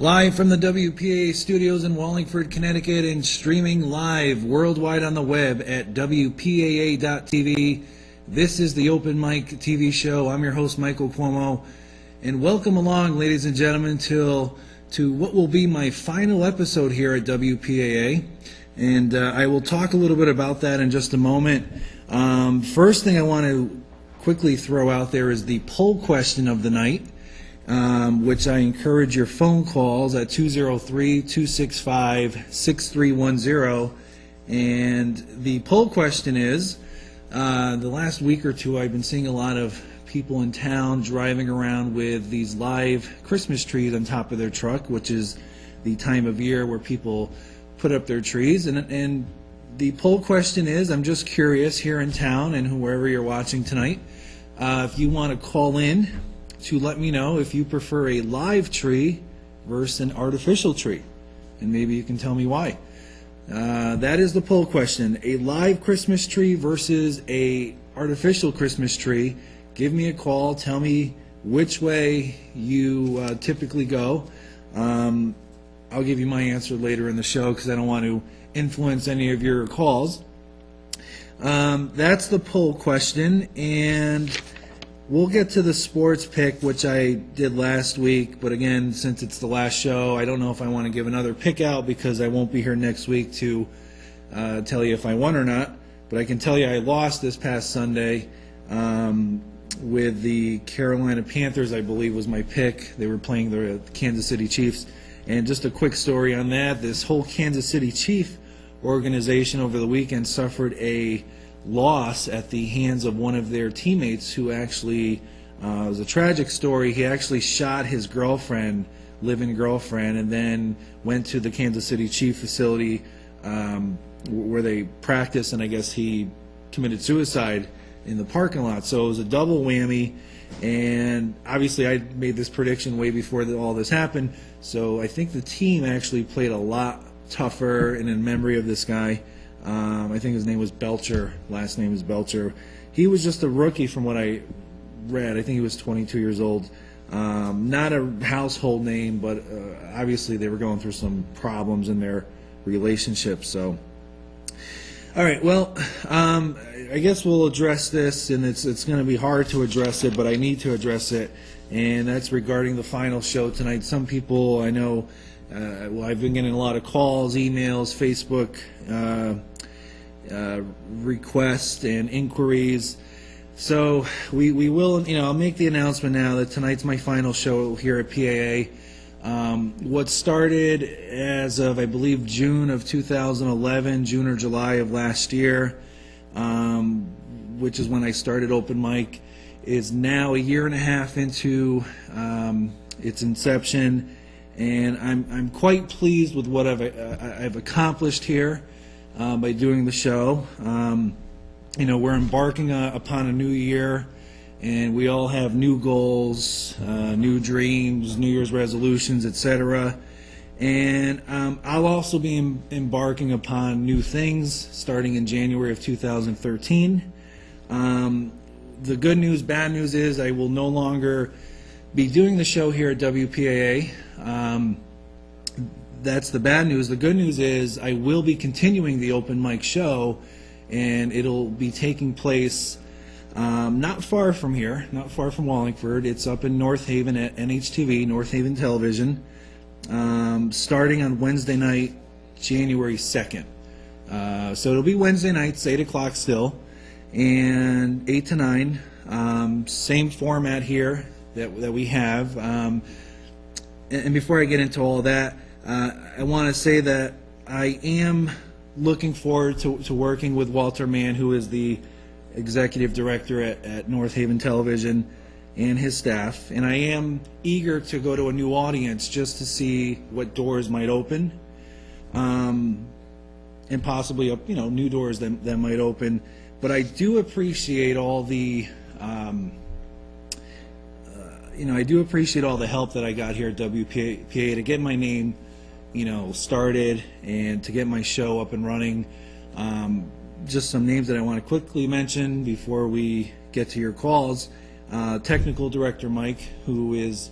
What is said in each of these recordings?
Live from the WPAA studios in Wallingford, Connecticut, and streaming live worldwide on the web at WPAA.tv. This is the Open Mic TV show. I'm your host, Michael Cuomo, and welcome along, ladies and gentlemen, to what will be my final episode here at WPAA. And I will talk a little bit about that in just a moment. First thing I want to quickly throw out there is the poll question of the night, which I encourage your phone calls at 203-265-6310. And the poll question is, the last week or two I've been seeing a lot of people in town driving around with these live Christmas trees on top of their truck, which is the time of year where people put up their trees. And the poll question is, I'm just curious here in town and wherever you're watching tonight, if you want to call in to let me know if you prefer a live tree versus an artificial tree, and maybe you can tell me why. That is the poll question: a live Christmas tree versus a artificial Christmas tree. Give me a call. Tell me which way you typically go. I'll give you my answer later in the show because I don't want to influence any of your calls. That's the poll question, and we'll get to the sports pick, which I did last week, but again, since it's the last show, I don't know if I want to give another pick out because I won't be here next week to tell you if I won or not. But I can tell you I lost this past Sunday with the Carolina Panthers, I believe was my pick. They were playing the Kansas City Chiefs. And just a quick story on that, this whole Kansas City Chief organization over the weekend suffered a loss at the hands of one of their teammates who actually, it was a tragic story. He actually shot his girlfriend, live-in girlfriend, and then went to the Kansas City Chief facility where they practice, and I guess he committed suicide in the parking lot. So it was a double whammy, and obviously I made this prediction way before all this happened, so I think the team actually played a lot tougher, and in memory of this guy, I think his name was Belcher, last name is Belcher. He was just a rookie from what I read. I think he was 22 years old. Not a household name, but obviously they were going through some problems in their relationship. So, all right, well, I guess we'll address this, and it's going to be hard to address it, but I need to address it, and that's regarding the final show tonight. Some people I know, well, I've been getting a lot of calls, emails, Facebook requests and inquiries. So we will, I'll make the announcement now that tonight's my final show here at PAA. What started as of, I believe, June of 2011, June or July of last year, which is when I started Open Mic, is now a year and a half into its inception, and I'm quite pleased with what I've accomplished here by doing the show. We're embarking upon a new year, and we all have new goals, new dreams, New Year's resolutions, etc. And I'll also be embarking upon new things starting in January of 2013. The good news, bad news is I will no longer be doing the show here at WPAA. That's the bad news. The good news is I will be continuing the Open Mic show, and it'll be taking place not far from here, not far from Wallingford. It's up in North Haven at NHTV, North Haven Television, starting on Wednesday night, January 2nd. So it'll be Wednesday nights, 8 o'clock still, and 8 to 9. Same format here that we have. And before I get into all of that, I want to say that I am looking forward to working with Walter Mann, who is the executive director at North Haven Television, and his staff. And I am eager to go to a new audience just to see what doors might open, and possibly new doors that might open. But I do appreciate all the I do appreciate all the help that I got here at WPAA to get my name started and to get my show up and running. Just some names that I want to quickly mention before we get to your calls. Technical Director Mike, who is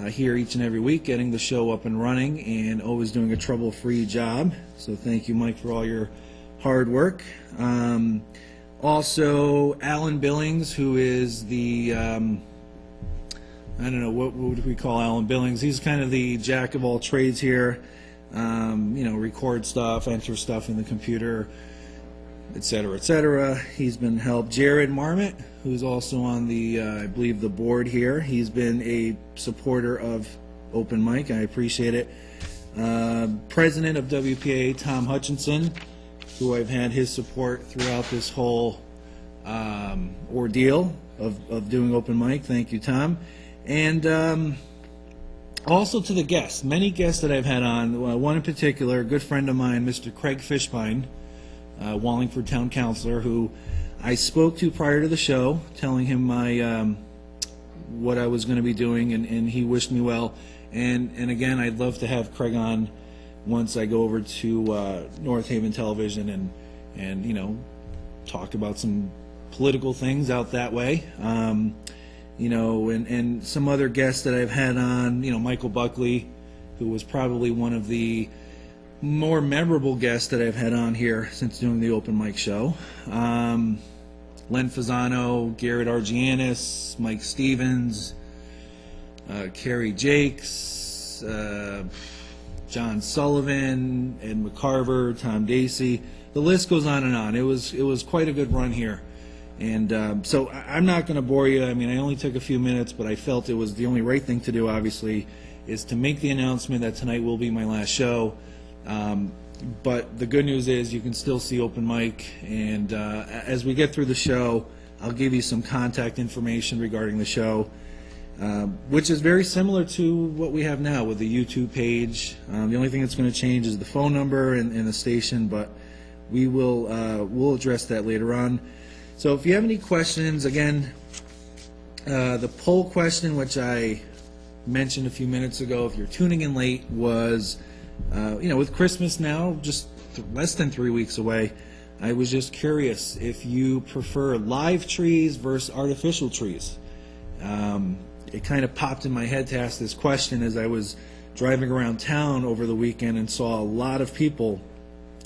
here each and every week, getting the show up and running, and always doing a trouble-free job. So thank you, Mike, for all your hard work. Also, Alan Billings, who is the, I don't know, what would we call Alan Billings? He's kind of the jack of all trades here. You know, record stuff, enter stuff in the computer, etc., etc. He's been helped. Jared Marmot, who's also on the, I believe, the board here. He's been a supporter of Open Mic. I appreciate it. President of WPAA, Tom Hutchinson, who I've had his support throughout this whole ordeal of doing Open Mic. Thank you, Tom. And also to the guests, many guests that I've had on, one in particular, a good friend of mine, Mr. Craig Fishbein, Wallingford Town Councilor, who I spoke to prior to the show, telling him my what I was going to be doing, and he wished me well. And again, I'd love to have Craig on once I go over to North Haven Television and you know, talk about some political things out that way. You know, and some other guests that I've had on, you know, Michael Buckley, who was probably one of the more memorable guests that I've had on here since doing the Open Mic show. Len Fasano, Garrett Argianis, Mike Stevens, Kerry Jakes, John Sullivan, Ed McCarver, Tom Dacey. The list goes on and on. It was quite a good run here. And so I'm not going to bore you. I mean, I only took a few minutes, but I felt it was the only right thing to do, obviously, is to make the announcement that tonight will be my last show. But the good news is you can still see Open Mic, and as we get through the show, I'll give you some contact information regarding the show, which is very similar to what we have now with the YouTube page. The only thing that's going to change is the phone number and the station, but we will we'll address that later on. So if you have any questions, again, the poll question, which I mentioned a few minutes ago, if you're tuning in late, was, you know, with Christmas now just less than 3 weeks away, I was just curious if you prefer live trees versus artificial trees. It kind of popped in my head to ask this question as I was driving around town over the weekend and saw a lot of people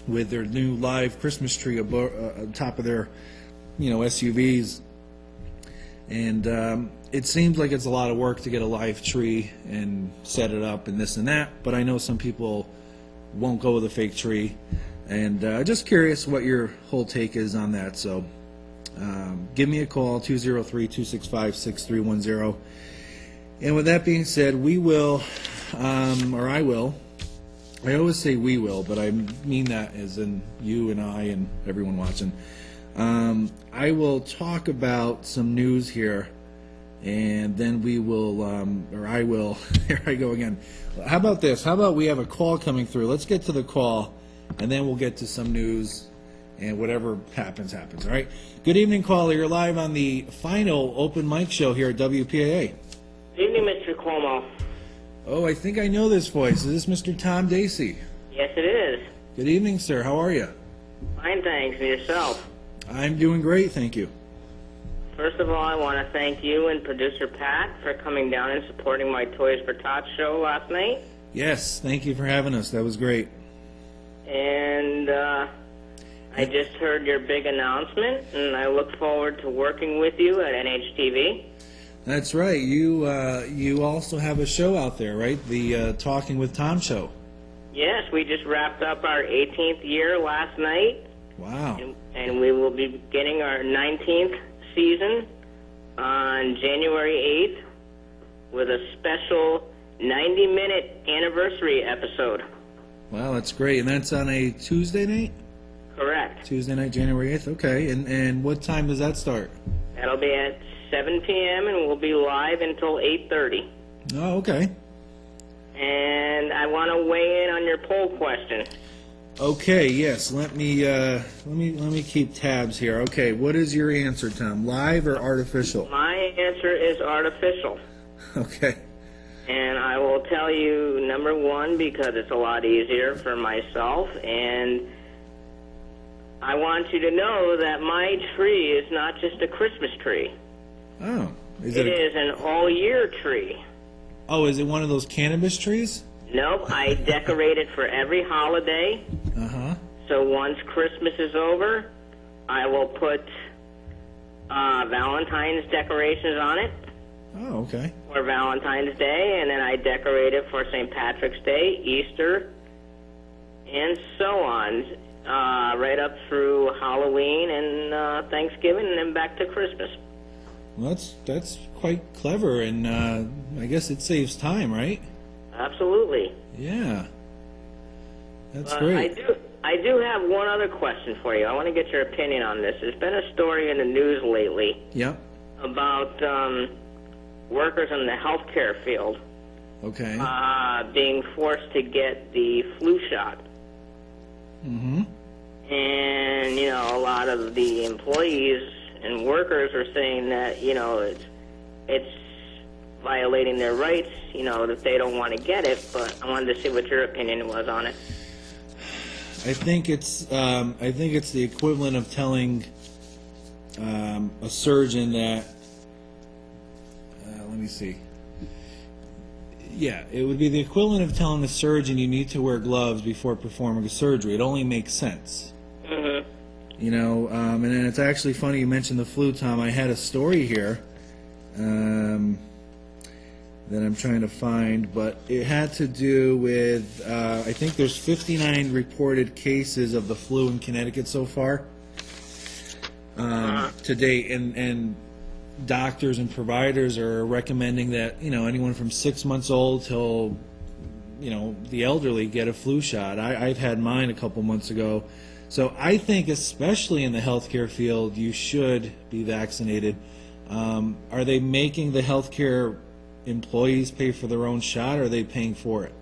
with their new live Christmas tree on top of their, you know, SUVs, and it seems like it's a lot of work to get a live tree and set it up and this and that, but I know some people won't go with a fake tree, and just curious what your whole take is on that. So give me a call, 203-265-6310. And with that being said, we will, or I will, I always say we will, but I mean that as in you and I and everyone watching. I will talk about some news here, and then we will, or I will, here I go again. How about this? How about we have a call coming through? Let's get to the call, and then we'll get to some news, and whatever happens, happens, all right? Good evening, caller. You're live on the Final Open Mic Show here at WPAA. Good evening, Mr. Cuomo. Oh, I think I know this voice. Is this Mr. Tom Dacey? Yes, it is. Good evening, sir. How are you? Fine, thanks. And yourself? I'm doing great, thank you. First of all, I want to thank you and producer Pat for coming down and supporting my Toys for Tots show last night. Yes, thank you for having us. That was great. And I just heard your big announcement, and I look forward to working with you at NHTV. That's right. You also have a show out there, right? The Talking with Tom show. Yes, we just wrapped up our 18th year last night. Wow. And we will be beginning our 19th season on January 8th with a special 90-minute anniversary episode. Wow, that's great. And that's on a Tuesday night? Correct. Tuesday night, January 8th. Okay. And what time does that start? That'll be at 7 p.m. and we'll be live until 8:30. Oh, okay. And I want to weigh in on your poll question. Okay, yes. Let me keep tabs here. Okay, what is your answer, Tom? Live or artificial? My answer is artificial. Okay. And I will tell you, number one, because it's a lot easier for myself, and I want you to know that my tree is not just a Christmas tree. Oh. It is an all-year tree. Oh, is it one of those cannabis trees? Nope, I decorate it for every holiday. Uh-huh. So once Christmas is over, I will put Valentine's decorations on it. Oh, okay. For Valentine's Day, and then I decorate it for St. Patrick's Day, Easter, and so on, right up through Halloween and Thanksgiving, and then back to Christmas. Well, that's quite clever, and I guess it saves time, right? Absolutely. Yeah. That's great. I do have one other question for you. I want to get your opinion on this. There's been a story in the news lately Yep. about workers in the healthcare field Okay. being forced to get the flu shot. Mm-hmm. And, you know, a lot of the employees and workers are saying that, you know, it's violating their rights, you know, that they don't want to get it, but I wanted to see what your opinion was on it. I think it's the equivalent of telling a surgeon that let me see. Yeah, it would be the equivalent of telling a surgeon you need to wear gloves before performing a surgery. It only makes sense. Mm-hmm. You know, and then it's actually funny you mentioned the flu, Tom. I had a story here that I'm trying to find, but it had to do with, I think there's 59 reported cases of the flu in Connecticut so far to date, and doctors and providers are recommending that, you know, anyone from 6 months old till, you know, the elderly get a flu shot. I've had mine a couple months ago. So I think, especially in the healthcare field, you should be vaccinated. Are they making the healthcare employees pay for their own shot, or are they paying for it?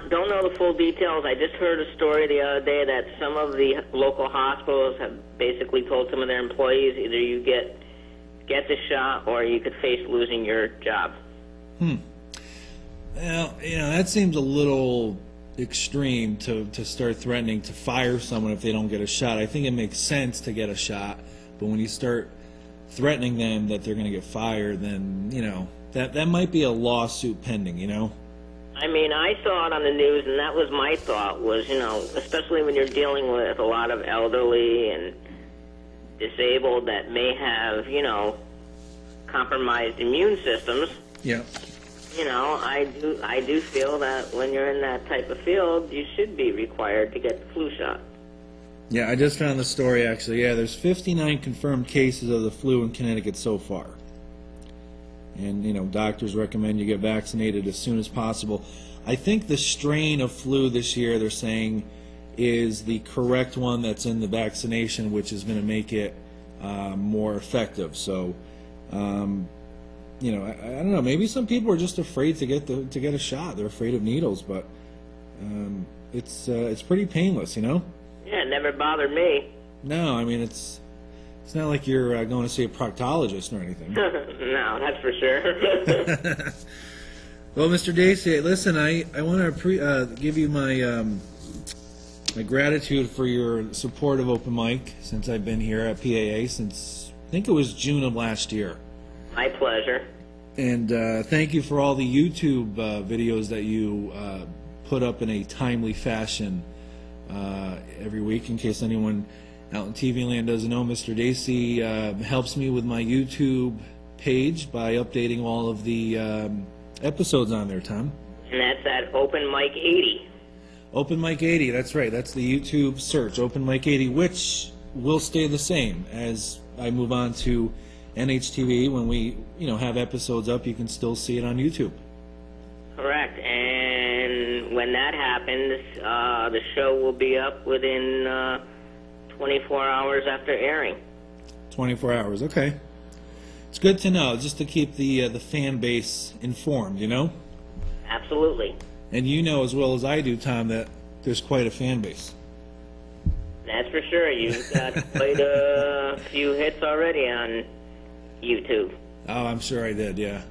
Don't know the full details. I just heard a story the other day that some of the local hospitals have basically told some of their employees either you get the shot or you could face losing your job. Well, you know, that seems a little extreme to start threatening to fire someone if they don't get a shot. I think it makes sense to get a shot, but when you start threatening them that they're going to get fired, then, you know, that might be a lawsuit pending, you know? I mean, I saw it on the news, and that was my thought was, you know, especially when you're dealing with a lot of elderly and disabled that may have, you know, compromised immune systems. Yeah. You know, I do feel that when you're in that type of field, you should be required to get the flu shot. Yeah, I just found the story, actually. Yeah, there's 59 confirmed cases of the flu in Connecticut so far. And, you know, doctors recommend you get vaccinated as soon as possible. I think the strain of flu this year, they're saying, is the correct one that's in the vaccination, which is going to make it more effective. So, you know, I don't know. Maybe some people are just afraid to get a shot. They're afraid of needles, but it's pretty painless, you know. Yeah, it never bothered me. No, I mean it's not like you're going to see a proctologist or anything. No, that's for sure. Well, Mr. Dacey, listen, I want to give you my my gratitude for your support of Open Mic since I've been here at PAA since I think it was June of last year. My pleasure. And thank you for all the YouTube videos that you put up in a timely fashion every week. In case anyone out in TV land doesn't know, Mr. Dacey helps me with my YouTube page by updating all of the episodes on there, Tom. And that's at Open Mic 80. Open Mic 80, that's right. That's the YouTube search, Open Mic 80, which will stay the same as I move on to NHTV. When we, you know, have episodes up, you can still see it on YouTube. Correct. And when that happens, the show will be up within 24 hours after airing. 24 hours, okay. It's good to know, just to keep the fan base informed, you know? Absolutely. And you know as well as I do, Tom, that there's quite a fan base. That's for sure. You've got quite a few hits already on YouTube. Oh, I'm sure I did, yeah.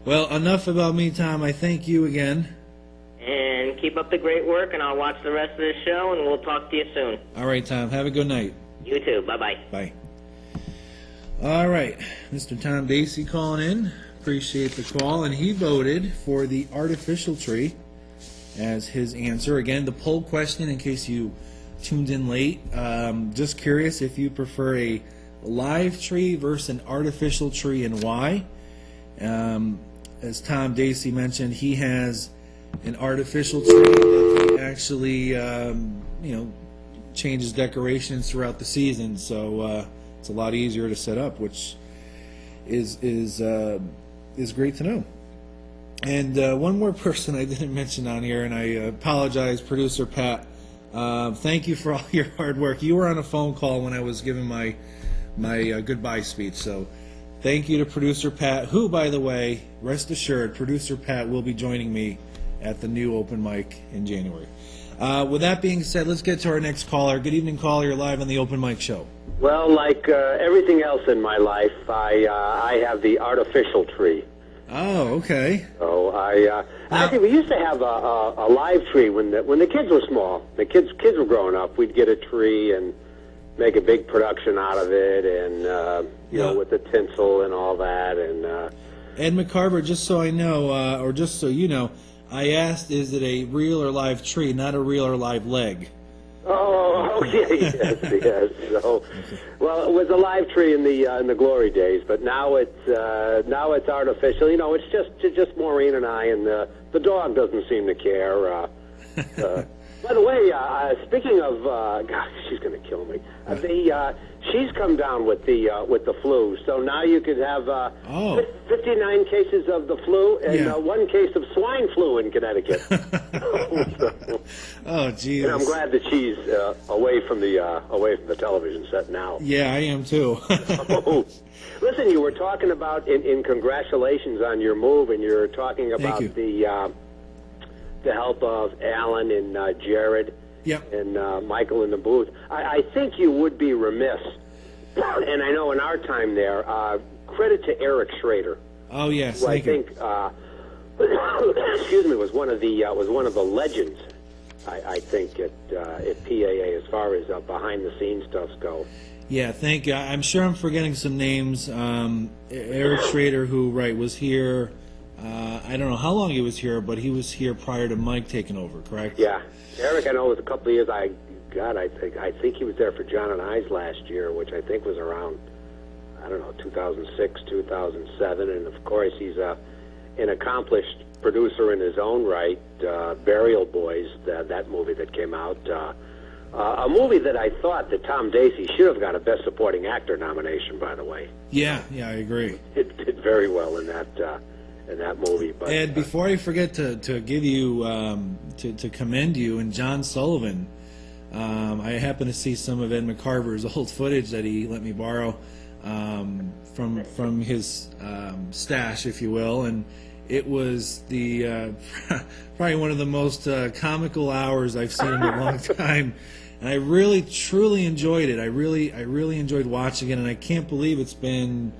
Well, enough about me, Tom. I thank you again. And keep up the great work, and I'll watch the rest of the show, and we'll talk to you soon. All right, Tom. Have a good night. You too. Bye-bye. Bye. All right. Mr. Tom Dacey calling in. appreciate the call. And he voted for the artificial tree as his answer. Again, the poll question, in case you tuned in late, just curious if you prefer a live tree versus an artificial tree and why. As Tom Dacey mentioned, he has an artificial tree that he actually, changes decorations throughout the season, so it's a lot easier to set up, which is great to know. And one more person I didn't mention on here, and I apologize, Producer Pat. Thank you for all your hard work. You were on a phone call when I was giving my goodbye speech, so thank you to Producer Pat, who, by the way, rest assured, Producer Pat will be joining me at the new open mic in January. With that being said, let's get to our next caller. Good evening, caller. You're live on the Open Mic Show. Well, like everything else in my life, I have the artificial tree. Oh, okay. So actually, we used to have a live tree when the kids were small. The kids were growing up. We'd get a tree and make a big production out of it, and with the tinsel and all that. And Ed McCarver, just so I know, or just so you know, I asked, is it a real or live tree, not a real or live leg? Oh, yes. So, well, it was a live tree in the glory days, but now it's artificial. It's just Maureen and I, and the dog doesn't seem to care. By the way, speaking of, gosh, she's going to kill me. She's come down with the flu, so now you could have 59 cases of the flu and 1 case of swine flu in Connecticut. Oh, geez. And I'm glad that she's away from the television set now. Yeah, I am too. Listen, you were talking about in congratulations on your move, and you're talking about the help of Alan and Jared and Michael in the booth. I think you would be remiss, and I know in our time there, credit to Eric Schrader. Oh yes, who I think excuse me, was one of the legends. I think at PAA as far as behind the scenes stuff go. Yeah, thank you. I'm sure I'm forgetting some names. Eric Schrader, who was here. I don't know how long he was here, but he was here prior to Mike taking over, correct? Yeah. Eric, I know it was a couple of years. I think he was there for John and I's last year, which I think was around, 2006, 2007. And, of course, he's an accomplished producer in his own right. Burial Boys, that movie that came out. A movie that I thought that Tom Dacey should have got a Best Supporting Actor nomination, by the way. Yeah, I agree. It did very well in that movie. But, Ed, before I forget to give you to commend you and John Sullivan, I happened to see some of Ed McCarver's old footage that he let me borrow from his stash, if you will, and it was the probably one of the most comical hours I've seen in a long time. And I really, truly enjoyed it. I really enjoyed watching it, and I can't believe it's been.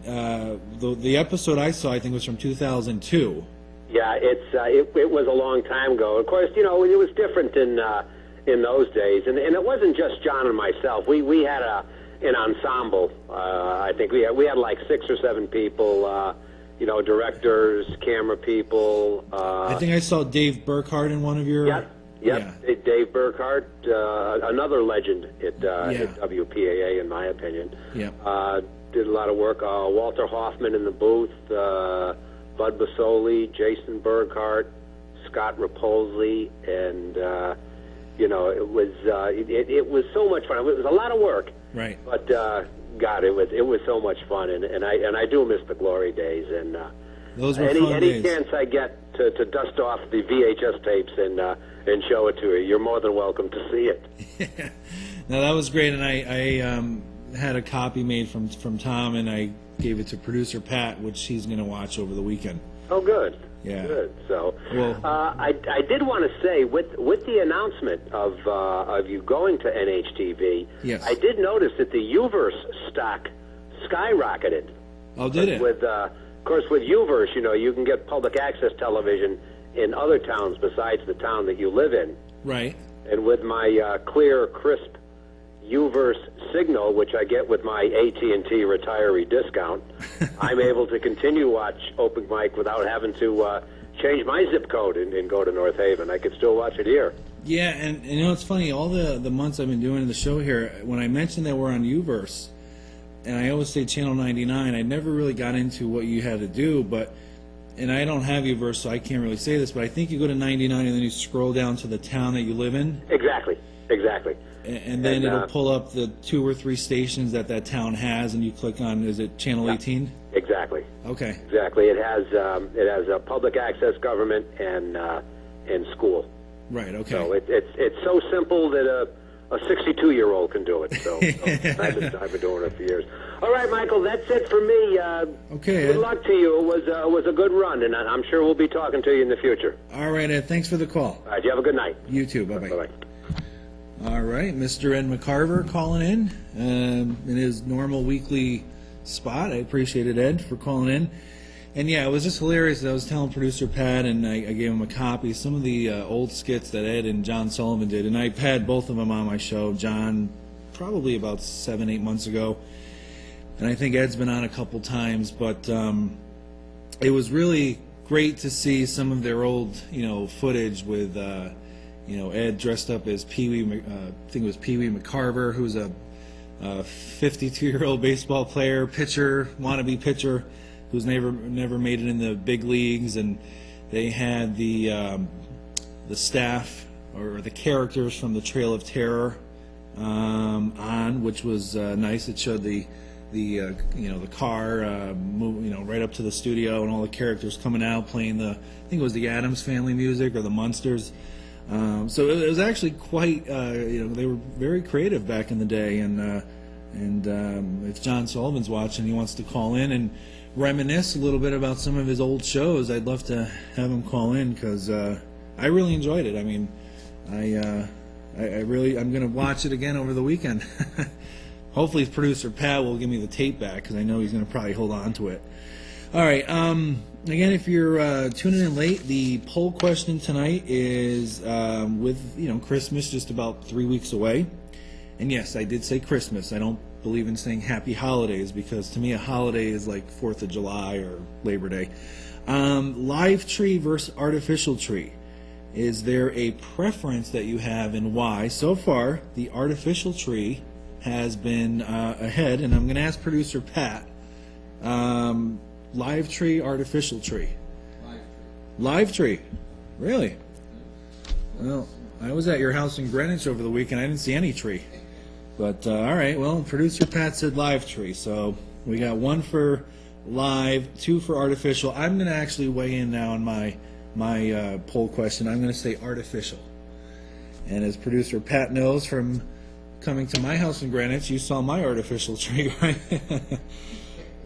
The episode I saw, I think, was from 2002. Yeah, it was a long time ago. Of course, it was different in those days, and it wasn't just John and myself. We had an ensemble. I think we had like 6 or 7 people. Directors, camera people. I think I saw Dave Burkhardt in one of your. Yep. Yeah. Dave Burkhardt, another legend at WPAA, in my opinion. Yeah. Did a lot of work. Walter Hoffman in the booth, Bud Basoli, Jason Burkhardt, Scott Rapolzi, and it was so much fun. It was a lot of work, right? But God, it was so much fun, and I do miss the glory days. And those were any chance I get to dust off the VHS tapes and show it to you, you're more than welcome to see it. No, that was great, and I had a copy made from Tom, and I gave it to producer Pat, which he's going to watch over the weekend. Oh, good. Yeah. Good. So, I did want to say, with the announcement of you going to NHTV, yes. I did notice that the Uverse stock skyrocketed. Oh, did it? Of course, with Uverse, you can get public access television in other towns besides the town that you live in. Right. And with my clear, crisp Uverse signal, which I get with my AT&T retiree discount, I'm able to continue watch open mic without having to change my zip code and go to North Haven. I could still watch it here. Yeah, and you know, it's funny, all the months I've been doing the show here, when I mentioned that we're on Uverse, and I always say Channel 99, I never really got into what you had to do, and I don't have Uverse, so I can't really say this, but I think you go to 99 and then you scroll down to the town that you live in. Exactly. And then it'll pull up the 2 or 3 stations that town has, and you click on, is it Channel 18? Exactly. Okay. Exactly. It has a public access government and school. Right. Okay. So it's so simple that a 62-year-old can do it. So I've been doing it for years. All right, Michael, that's it for me. Okay. Good luck to you. It was a good run, and I'm sure we'll be talking to you in the future. All right, Ed. Thanks for the call. All right. You have a good night. You too. Bye-bye. Bye-bye. All right, Mr. Ed McCarver calling in his normal weekly spot. I appreciate it, Ed, for calling in. And yeah, it was just hilarious. I was telling producer Pat, and I gave him a copy, some of the old skits that Ed and John Sullivan did. And I've had both of them on my show. John, probably about 7-8 months ago. And I think Ed's been on a couple times. But it was really great to see some of their old, footage with, Ed dressed up as Pee-wee, I think it was Pee-wee McCarver, who's a 52-year-old baseball player, pitcher, wannabe pitcher, who's never made it in the big leagues. And they had the staff or the characters from the Trail of Terror on, which was nice. It showed the car right up to the studio, and all the characters coming out playing I think it was the Addams Family music or the Munsters. So it was actually quite they were very creative back in the day. And if John Sullivan's watching, he wants to call in and reminisce a little bit about some of his old shows, I'd love to have him call in, because I really enjoyed it. I mean, I'm going to watch it again over the weekend. Hopefully producer Pat will give me the tape back, because I know he's going to probably hold on to it. All right, again, if you're tuning in late, the poll question tonight is with Christmas just about 3 weeks away. And yes, I did say Christmas. I don't believe in saying happy holidays, because to me a holiday is like 4th of July or Labor Day. Live tree versus artificial tree. Is there a preference that you have, and why? So far, the artificial tree has been ahead, and I'm going to ask producer Pat. Live tree, artificial tree? Live tree. Really? Well, I was at your house in Greenwich over the weekend. I didn't see any tree. But, all right, well, producer Pat said live tree. So we got 1 for live, 2 for artificial. I'm going to actually weigh in now on my poll question. I'm going to say artificial. And as producer Pat knows from coming to my house in Greenwich, you saw my artificial tree, right?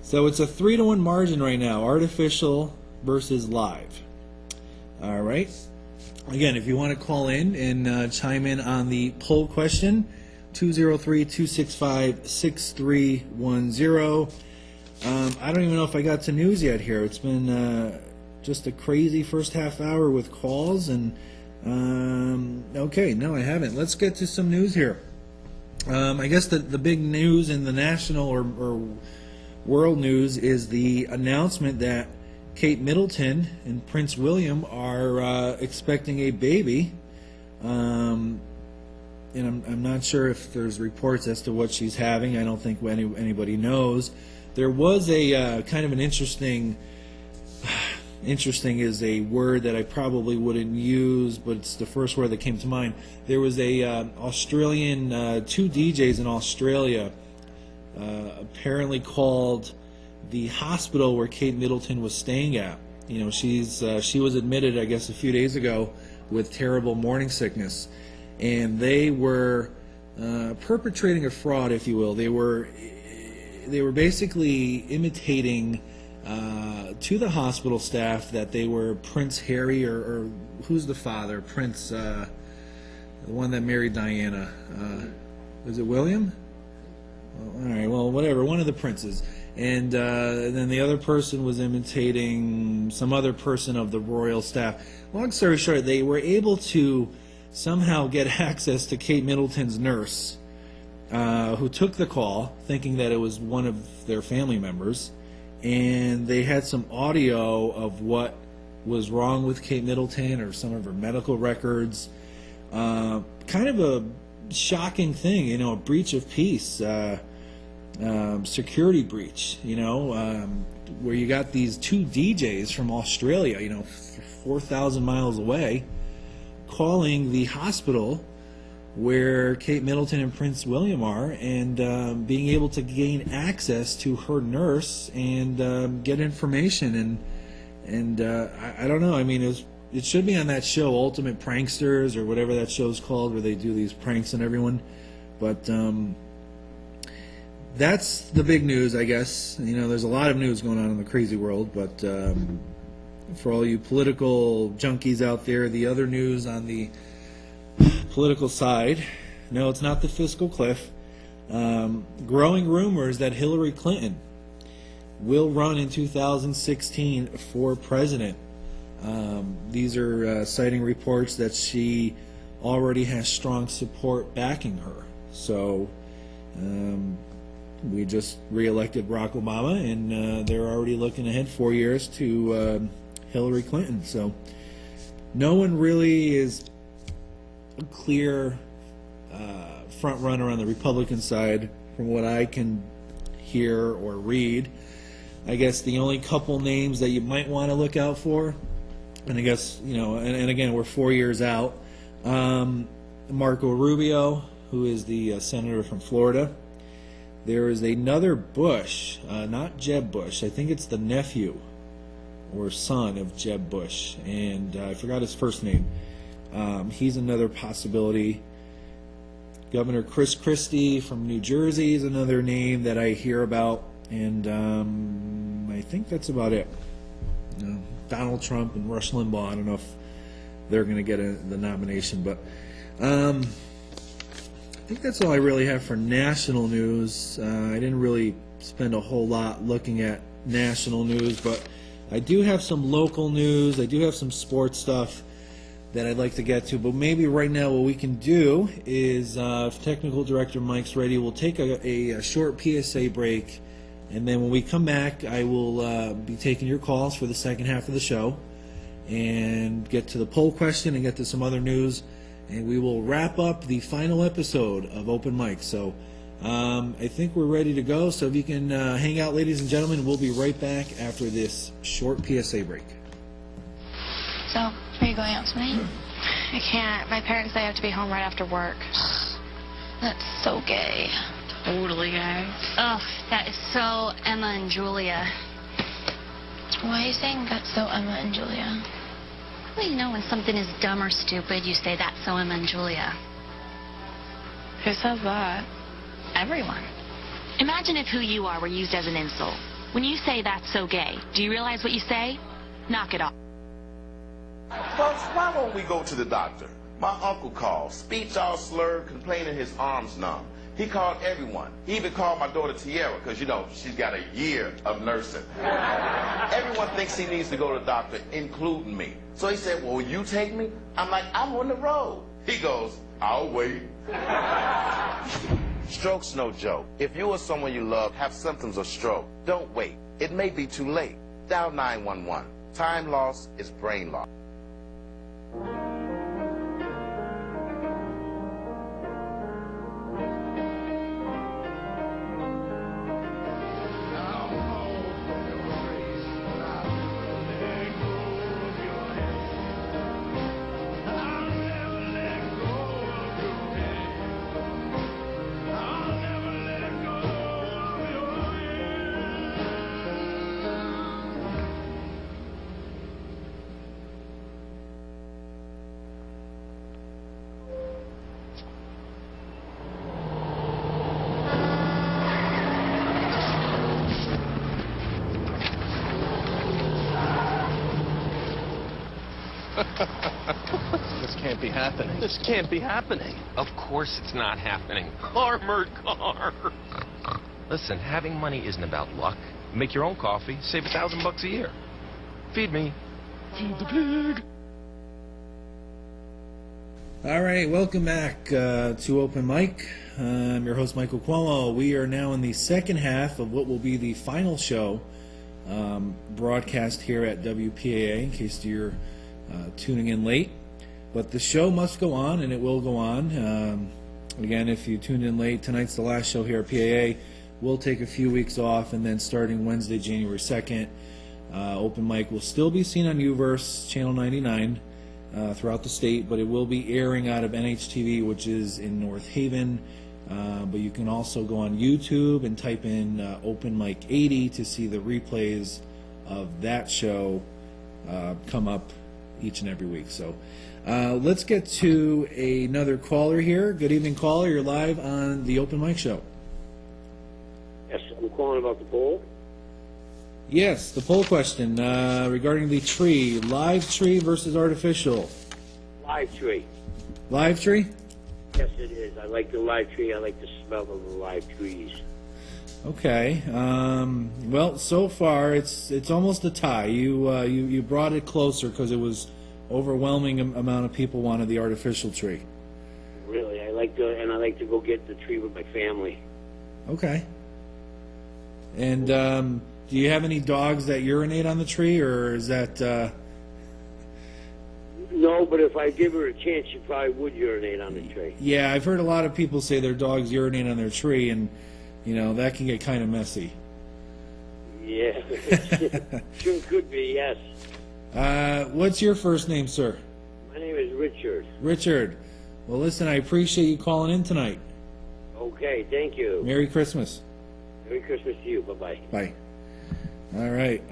So it's a 3-to-1 margin right now, artificial versus live. All right. Again, if you want to call in and chime in on the poll question, 203-265-6310. I don't even know if I got to news yet here. It's been just a crazy first half hour with calls. And okay, no, I haven't. Let's get to some news here. I guess the big news in the national or world news is the announcement that Kate Middleton and Prince William are expecting a baby. And I'm not sure if there's reports as to what she's having. I don't think anybody knows. There was a kind of an interesting is a word that I probably wouldn't use, but it's the first word that came to mind. There was a Australian, 2 DJs in Australia apparently called the hospital where Kate Middleton was staying at. She was admitted, I guess, a few days ago with terrible morning sickness, and they were perpetrating a fraud, if you will. They were basically imitating to the hospital staff that they were Prince Harry or who's the father? Prince, the one that married Diana. Is it William? All right, well, whatever, one of the princes. And then the other person was imitating some other person of the royal staff. Long story short, they were able to somehow get access to Kate Middleton's nurse who took the call thinking that it was one of their family members, and they had some audio of what was wrong with Kate Middleton or some of her medical records. Kind of a shocking thing, you know, a breach of peace, security breach, you know, where you got these two DJs from Australia, you know, 4,000 miles away, calling the hospital where Kate Middleton and Prince William are, and being able to gain access to her nurse and get information. And I don't know, I mean, it should be on that show, Ultimate Pranksters, or whatever that show's called, where they do these pranks on everyone. But that's the big news, I guess. You know, there's a lot of news going on in the crazy world, but for all you political junkies out there, the other news on the political side, no, it's not the fiscal cliff. Growing rumors that Hillary Clinton will run in 2016 for president. These are citing reports that she already has strong support backing her. So we just re-elected Barack Obama, and they're already looking ahead 4 years to Hillary Clinton. So no one really is a clear front runner on the Republican side from what I can hear or read. I guess the only couple names that you might want to look out for, and I guess, you know, and again, we're 4 years out, Marco Rubio, who is the senator from Florida. There is another Bush, not Jeb Bush, I think it's the nephew or son of Jeb Bush, and I forgot his first name. He's another possibility. Governor Chris Christie from New Jersey is another name that I hear about, and I think that's about it. Donald Trump and Rush Limbaugh, I don't know if they're going to get the nomination, but I think that's all I really have for national news. I didn't really spend a whole lot looking at national news, but I do have some local news. I do have some sports stuff that I'd like to get to, but maybe right now what we can do is, if Technical Director Mike's ready, we'll take a short PSA break, and then when we come back, I will be taking your calls for the second half of the show and get to the poll question and get to some other news, and we will wrap up the final episode of Open Mic. So I think we're ready to go, so if you can hang out, ladies and gentlemen, we'll be right back after this short PSA break. So, are you going out tonight? I can't. My parents say I have to be home right after work. That's so gay. Totally gay. Ugh, that is so Emma and Julia. Why are you saying that's so Emma and Julia? Well, you know, when something is dumb or stupid, you say that's so Emma and Julia. Who says that? Everyone. Imagine if who you are were used as an insult. When you say that's so gay, do you realize what you say? Knock it off. Folks, why won't we go to the doctor? My uncle called, speech all slurred, complaining his arms numb. He called everyone. He even called my daughter Tiara, because, you know, she's got a year of nursing. Everyone thinks he needs to go to the doctor, including me. So he said, well, will you take me? I'm like, I'm on the road. He goes, I'll wait. Stroke's no joke. If you or someone you love have symptoms of stroke, don't wait. It may be too late. Dial 911. Time loss is brain loss. This can't be happening. This can't be happening. Of course it's not happening. Armored car. Listen, having money isn't about luck. Make your own coffee, save $1,000 a year. Feed me. Feed the pig. All right, welcome back to Open Mic. I'm your host, Michael Cuomo. We are now in the second half of what will be the final show broadcast here at WPAA, in case you're tuning in late. But the show must go on, and it will go on. Again, if you tuned in late, tonight's the last show here at PAA. We'll take a few weeks off, and then starting Wednesday, January 2nd, Open Mic will still be seen on Uverse, Channel 99, throughout the state, but it will be airing out of NHTV, which is in North Haven. But you can also go on YouTube and type in Open Mic 80 to see the replays of that show come up each and every week. So let's get to another caller here. Good evening, caller. You're live on the Open Mic Show. Yes, I'm calling about the poll. Yes, the poll question regarding the tree. Live tree versus artificial. Live tree. Live tree? Yes, it is. I like the live tree. I like the smell of the live trees. Okay. Well, so far it's almost a tie. You brought it closer because it was overwhelming amount of people wanted the artificial tree. Really, I like to go get the tree with my family. Okay. And do you have any dogs that urinate on the tree, or is that? No, but if I give her a chance, she probably would urinate on the tree. Yeah, I've heard a lot of people say their dogs urinate on their tree, and that can get kind of messy. Yeah, sure could be. Yes. What's your first name, sir? My name is Richard. Richard. Well, listen, I appreciate you calling in tonight. Okay, thank you. Merry Christmas. Merry Christmas to you. Bye-bye. Bye. All right.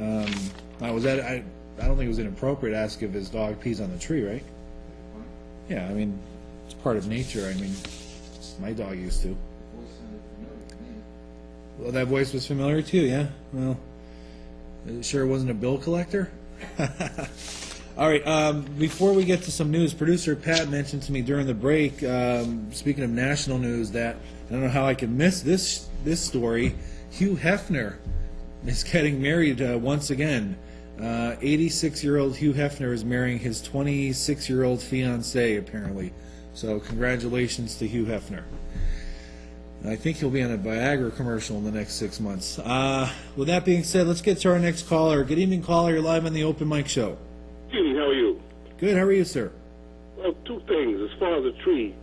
Was that? I don't think it was inappropriate to ask if his dog pees on the tree, right? Yeah, I mean, it's part of nature. I mean, my dog used to. Well, that voice was familiar too, yeah? Well, sure it wasn't a bill collector? All right, before we get to some news, producer Pat mentioned to me during the break, speaking of national news, that I don't know how I could miss this story. Hugh Hefner is getting married once again. 86-year-old Hugh Hefner is marrying his 26-year-old fiancée, apparently. So congratulations to Hugh Hefner. I think he'll be on a Viagra commercial in the next 6 months. With that being said, let's get to our next caller. Good evening, caller. You're live on the Open Mic Show. Evening, how are you? Good. How are you, sir? Well, two things. As far as the tree,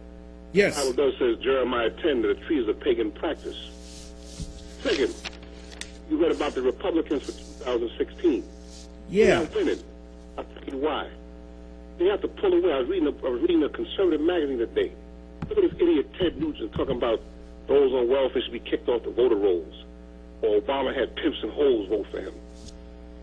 yes. the Bible does says Jeremiah 10 that a tree is a pagan practice. Second, you read about the Republicans for 2016. Yeah. They're not winning. I'll tell you why. They have to pull away. I was reading a conservative magazine today. Look at this idiot Ted Nugent talking about those on welfare should be kicked off the voter rolls. Or Obama had pimps and hoes vote for him.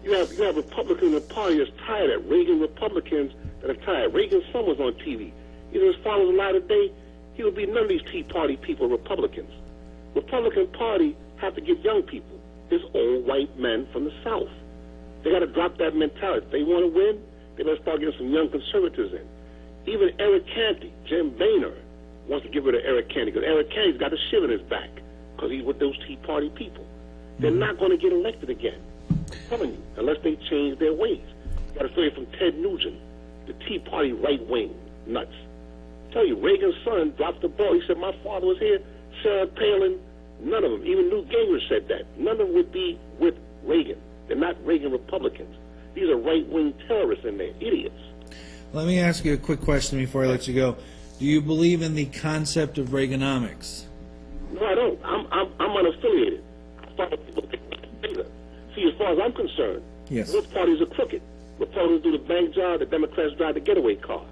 You have Republicans in the party that's tired of Reagan Republicans that are tired. Reagan's son was on TV. His followers a lot today, he would be none of these Tea Party people Republicans. Republican Party have to get young people. It's old white men from the South. They got to drop that mentality. If they want to win, they better start getting some young conservatives in. Even Eric Canty, Jim Boehner, wants to get rid of Eric Canty because Eric Canty's got a shiv in his back because he's with those Tea Party people. They're not going to get elected again. I'm telling you, unless they change their ways. You got to stay from Ted Nugent, the Tea Party right-wing nuts. I tell you, Reagan's son dropped the ball. He said, my father was here, Sarah Palin, none of them. Even Newt Gingrich said that. None of them would be with Reagan. They're not Reagan Republicans. These are right-wing terrorists and they're idiots. Let me ask you a quick question before I let you go. Do you believe in the concept of Reaganomics? No, I don't. I'm unaffiliated. See, as far as I'm concerned, yes, both parties are crooked. Republicans do the bank job, the Democrats drive the getaway car.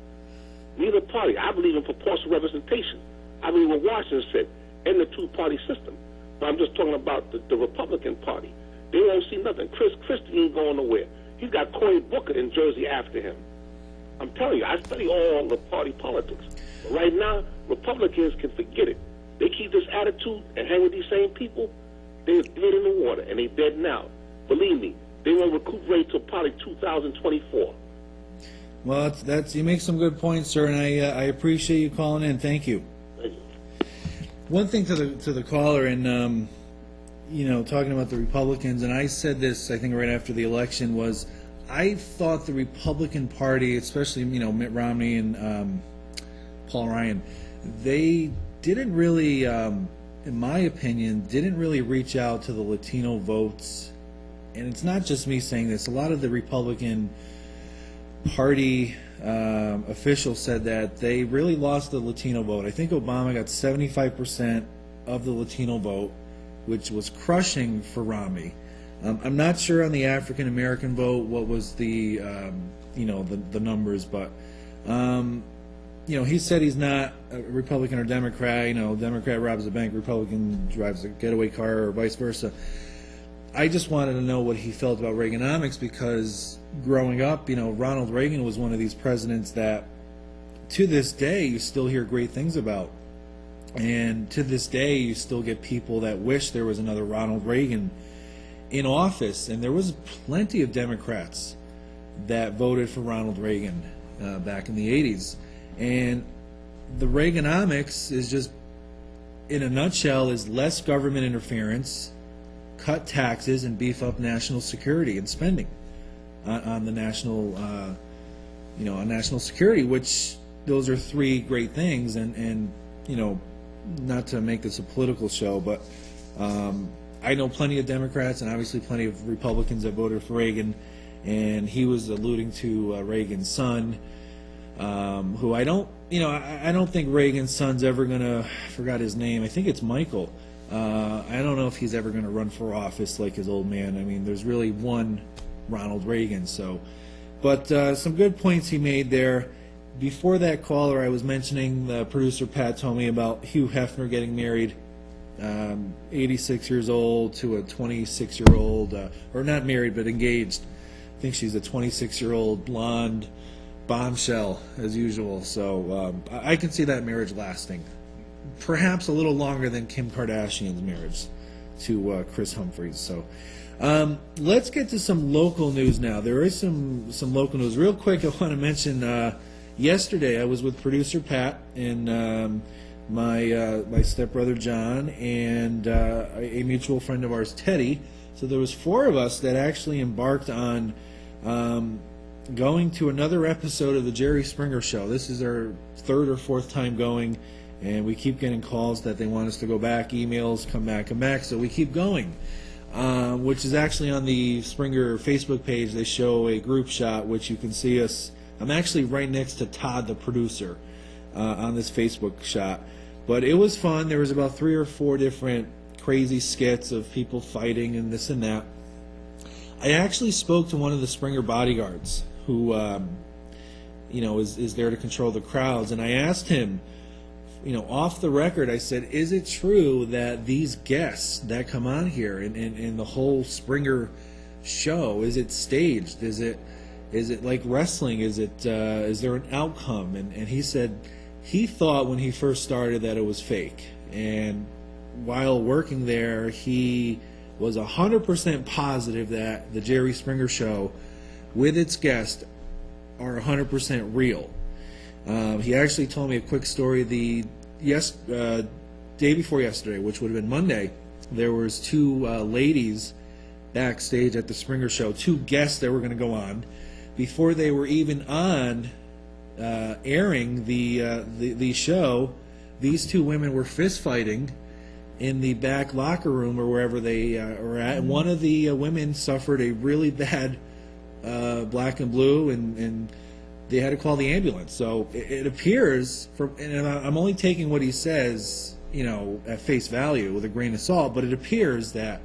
Neither party. I believe in proportional representation. I believe what Washington said, in the two-party system. But I'm just talking about the Republican Party. They won't see nothing. Chris Christie ain't going nowhere. He's got Cory Booker in Jersey after him. I'm telling you, I study all the party politics. But right now, Republicans can forget it. They keep this attitude and hang with these same people, they're dead in the water, and they're dead now. Believe me, they won't recuperate till probably 2024. Well, that's you make some good points, sir, and I appreciate you calling in. Thank you. Thank you. One thing to the caller, and talking about the Republicans, and I said this, I think, right after the election, was I thought the Republican Party, especially Mitt Romney and Paul Ryan, they didn't really, in my opinion, didn't really reach out to the Latino votes. And it's not just me saying this. A lot of the Republican Party officials said that they really lost the Latino vote. I think Obama got 75% of the Latino vote, which was crushing for Romney. I'm not sure on the African American vote what was the the numbers, but he said he's not a Republican or Democrat. Democrat robs a bank, Republican drives a getaway car, or vice versa. I just wanted to know what he felt about Reaganomics, because growing up, Ronald Reagan was one of these presidents that to this day you still hear great things about. And to this day you still get people that wish there was another Ronald Reagan in office. And there was plenty of Democrats that voted for Ronald Reagan back in the 80s. And the Reaganomics is just, in a nutshell, is less government interference, cut taxes, and beef up national security and spending on the national, on national security. Which those are three great things. And not to make this a political show, but I know plenty of Democrats and obviously plenty of Republicans that voted for Reagan. And he was alluding to Reagan's son, who I don't think Reagan's son's ever gonna. I forgot his name. I think it's Michael. I don't know if he's ever going to run for office like his old man. I mean, there's really one Ronald Reagan. But some good points he made there. Before that caller, I was mentioning, the producer Pat told me about Hugh Hefner getting married, 86 years old, to a 26-year-old, or not married, but engaged. I think she's a 26-year-old blonde bombshell, as usual. So I can see that marriage lasting. Perhaps a little longer than Kim Kardashian's marriage to Chris Humphries. So let's get to some local news now. There is some local news. Real quick, I want to mention yesterday I was with producer Pat and my stepbrother John and a mutual friend of ours, Teddy. So there was 4 of us that actually embarked on going to another episode of the Jerry Springer Show. This is our 3rd or 4th time going. And we keep getting calls that they want us to go back, emails, come back. So we keep going, which is actually on the Springer Facebook page. They show a group shot, which you can see us. I'm actually right next to Todd, the producer, on this Facebook shot. But it was fun. There was about 3 or 4 different crazy skits of people fighting and this and that. I actually spoke to one of the Springer bodyguards who, is there to control the crowds. And I asked him, off the record, I said, is it true that these guests that come on here in the whole Springer show, is it staged? Is it like wrestling? Is there an outcome? And he said he thought when he first started that it was fake. And while working there, he was 100% positive that the Jerry Springer Show with its guests are 100% real. He actually told me a quick story. The day before yesterday, which would have been Monday, there was 2 ladies backstage at the Springer Show, 2 guests that were going to go on. Before they were even on airing the show, these 2 women were fist fighting in the back locker room or wherever they were at. And one of the women suffered a really bad black and blue, and they had to call the ambulance. So it appears, and I'm only taking what he says, at face value with a grain of salt, but it appears that